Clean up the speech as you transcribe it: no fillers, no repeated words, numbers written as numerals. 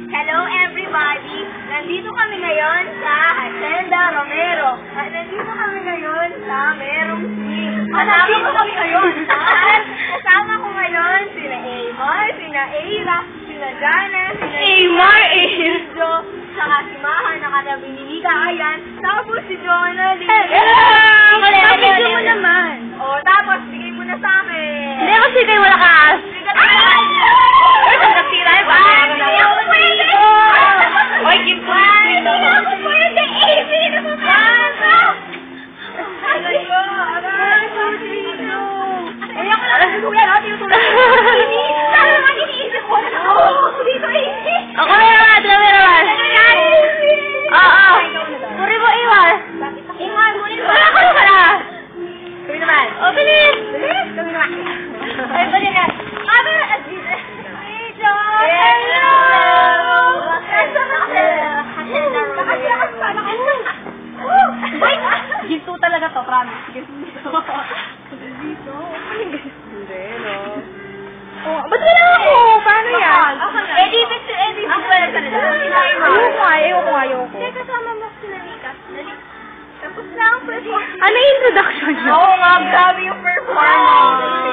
Hello everybody! Nandito kami ngayon sa Hacienda Romero. At nandito kami ngayon sa Merong Swing. Kasama ko ngayon sina Amar, sina Aira, sina Jana, sina Amar, Ijo, saka si Maha, nakatabi ni Mika, ayan. Tapos si Jonah, Kapit mo naman. O, tapos bigay mo na sa akin. Hindi kasi kayo malakas. Nasira ba? Hindi ako pwede! Oy, give ko. Hindi ako pwede! Easy! Napapasa! Aray ko! Aray ko! Ayaw ko lang tutulad, no? Tinutulad ko. Sana naman iniisip ko. Dito easy! Ako meron naman. Oo. Puri mo, Iwar. Iwan mo rin ba? Wala ko na. Kami naman. O, bilis. Kami naman. Ay, bali na. Kami na. Hello! Ginto talaga to, promise. Ginto. Hindi, no? Oh, ba't wala ako? Paano yan? Edit to edit. Ako pala talaga. Ayoko. Teka, kasama mo sila Mika. Dali. Tapos na ang performance. Ano yung introduction niyo? Oo nga, grabe yung performance.